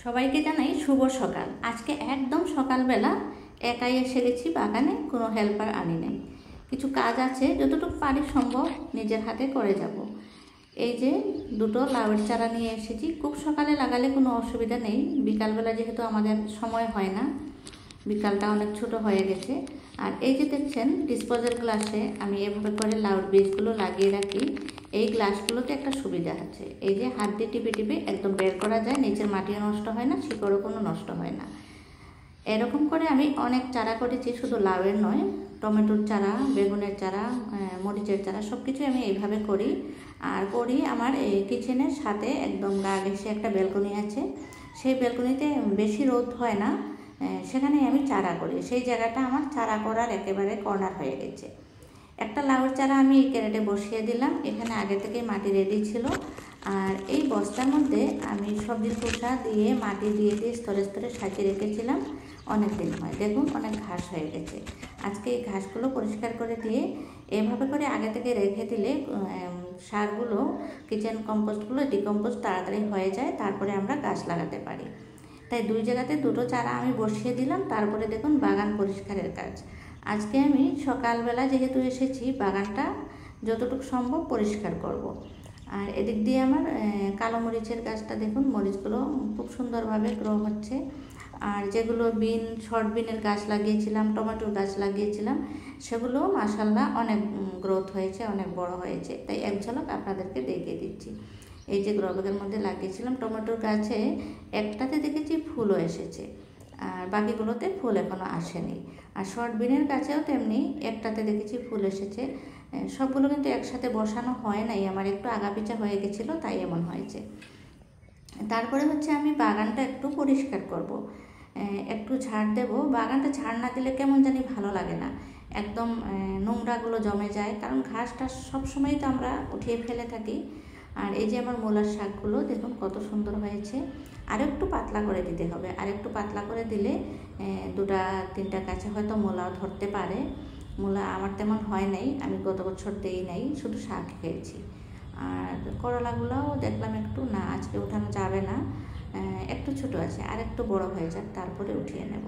সবাইকে জানাই শুভ সকাল। আজকে একদম সকালবেলা একাই এসে গেছি বাগানে, কোনো হেল্পার আনি নাই। কিছু কাজ আছে, যতটুকু পারি সম্ভব নিজের হাতে করে যাব। এই যে দুটো লাউয়ের চারা নিয়ে এসেছি। খুব সকালে লাগালে কোনো অসুবিধা নেই, বিকালবেলা যেহেতু আমাদের সময় হয় না, বিকালটা অনেক ছোট হয়ে গেছে। আর এই যে দেখছেন ডিসপোজাল গ্লাসে আমি এভাবে করে লাউর বীজগুলো লাগিয়ে রাখি। এই গ্লাসগুলোতে একটা সুবিধা আছে, এই যে হাত দিয়ে টিপে টিপে একদম বের করা যায়, নিচের মাটিও নষ্ট হয় না, শিকড়ও কোনো নষ্ট হয় না। এরকম করে আমি অনেক চারা করেছি, শুধু লাউয়ের নয়, টমেটোর চারা, বেগুনের চারা, মরিচের চারা, সব কিছুই আমি এইভাবে করি। আর করি আমার এই কিচেনের সাথে একদম গা ঘেঁষে একটা ব্যালকনি আছে, সেই ব্যালকনিতে বেশি রোদ হয় না, সেখানে আমি চারা করি। সেই জায়গাটা আমার চারা করার একেবারে কর্নার হয়ে গেছে। একটা লাউর চারা আমি এই ক্যারেটে বসিয়ে দিলাম, এখানে আগে থেকে মাটি রেডি ছিল। আর এই বস্তার মধ্যে আমি সবজির খোসা দিয়ে মাটি দিয়ে স্তরে স্তরে সাজিয়ে রেখেছিলাম, অনেক দিন হয়। দেখুন অনেক ঘাস হয়ে গেছে। আজকে এই ঘাসগুলো পরিষ্কার করে দিয়ে এভাবে করে আগে থেকে রেখে দিলে সারগুলো, কিচেন কম্পোস্টগুলো ডিকম্পোস্ট তাড়াতাড়ি হয়ে যায়, তারপরে আমরা গাছ লাগাতে পারি। তাই দুই জায়গাতে দুটো চারা আমি বসিয়ে দিলাম। তারপরে দেখুন বাগান পরিষ্কারের কাজ। আজকে আমি সকালবেলা যেহেতু এসেছি, বাগানটা যতটুকু সম্ভব পরিষ্কার করব। আর এদিক দিয়ে আমার কালো মরিচের গাছটা দেখুন, মরিচগুলো খুব সুন্দরভাবে গ্রো হচ্ছে। আর যেগুলো শর্ট বিনের গাছ লাগিয়েছিলাম, টমেটোর গাছ লাগিয়েছিলাম, সেগুলো মাশাআল্লাহ অনেক গ্রোথ হয়েছে, অনেক বড় হয়েছে। তাই এক ঝলক আপনাদেরকে দেখিয়ে দিচ্ছি। এই যে গ্রো ব্যাগের মধ্যে লাগিয়েছিলাম টমেটোর গাছে, একটাতে দেখেছি ফুলও এসেছে, আর বাকিগুলোতে ফুল এখনও আসেনি। আর শর্ট বিনের গাছেও তেমনি একটাতে দেখেছি ফুল এসেছে। সবগুলো কিন্তু একসাথে বসানো হয় নাই, আমার একটু আগাপিচা হয়ে গেছিলো, তাই এমন হয়েছে। তারপরে হচ্ছে আমি বাগানটা একটু পরিষ্কার করব, একটু ঝাড় দেব। বাগানটা ঝাড় না দিলে কেমন জানি ভালো লাগে না, একদম নোংরাগুলো জমে যায়, কারণ ঘাসটা সবসময়ই তো আমরা উঠিয়ে ফেলে থাকি। আর এই যে আমার মূলার শাকগুলো দেখুন কত সুন্দর হয়েছে। আর একটু পাতলা করে দিতে হবে, আর একটু পাতলা করে দিলে দুটা তিনটা গাছে হয়তো মূলাও ধরতে পারে। মূলা আমার তেমন হয় নাই, আমি গত বছর দেই নাই, শুধু শাক খেয়েছি। আর করলাগুলোও দেখলাম একটু না, আজকে উঠানো যাবে না, একটু ছোট আছে, আর একটু বড় হয়ে যাক, তারপরে উঠিয়ে নেব।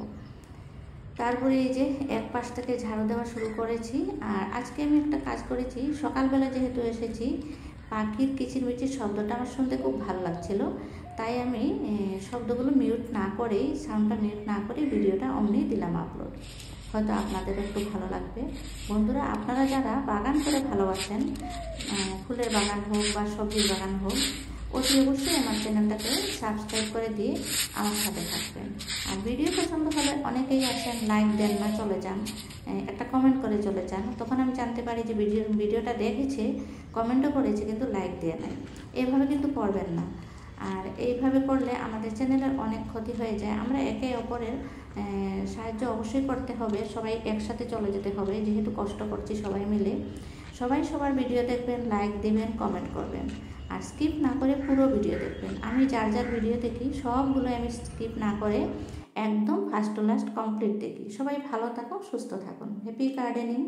তারপরে এই যে এক পাশ থেকে ঝাড়ু দেওয়া শুরু করেছি। আর আজকে আমি একটা কাজ করেছি, সকালবেলা যেহেতু এসেছি, পাখির কিচিরমিচির শব্দটা আমার শুনতে খুব ভালো লাগছিল, তাই আমি শব্দগুলো মিউট না করেই, সাউন্ডটা মিউট না করেই ভিডিওটা অমনি দিলাম আপলোড। হয়তো আপনাদের একটু ভালো লাগবে। বন্ধুরা, আপনারা যারা বাগান করে ভালোবাসেন, ফুলের বাগান হোক বা সবজির বাগান হোক, অতি অবশ্যই আমার চ্যানেলটাকে সাবস্ক্রাইব করে দিয়ে আমার সাথে থাকবেন। আর ভিডিও পছন্দ হলে অনেকেই আছেন লাইক দেন না, চলে যান, একটা কমেন্ট করে চলে যান, তখন আমি জানতে পারি যে ভিডিওটা দেখেছে, কমেন্টও করেছে, কিন্তু লাইক দেয় নাই। এইভাবে কিন্তু করবেন না। আর এইভাবে করলে আমাদের চ্যানেলের অনেক ক্ষতি হয়ে যায়। আমরা একে অপরের সাহায্য অবশ্যই করতে হবে, সবাই একসাথে চলে যেতে হবে, যেহেতু কষ্ট করছি সবাই মিলে। সবাই সবার ভিডিও দেখবেন, লাইক দিবেন, কমেন্ট করবেন, আর স্কিপ না করে পুরো ভিডিও দেখবেন। আমি যার যার ভিডিও দেখি সবগুলো আমি স্কিপ না করে একদম ফার্স্ট টু লাস্ট কমপ্লিট দেখি। সবাই ভালো থাকুন, সুস্থ থাকুন, হ্যাপি গার্ডেনিং।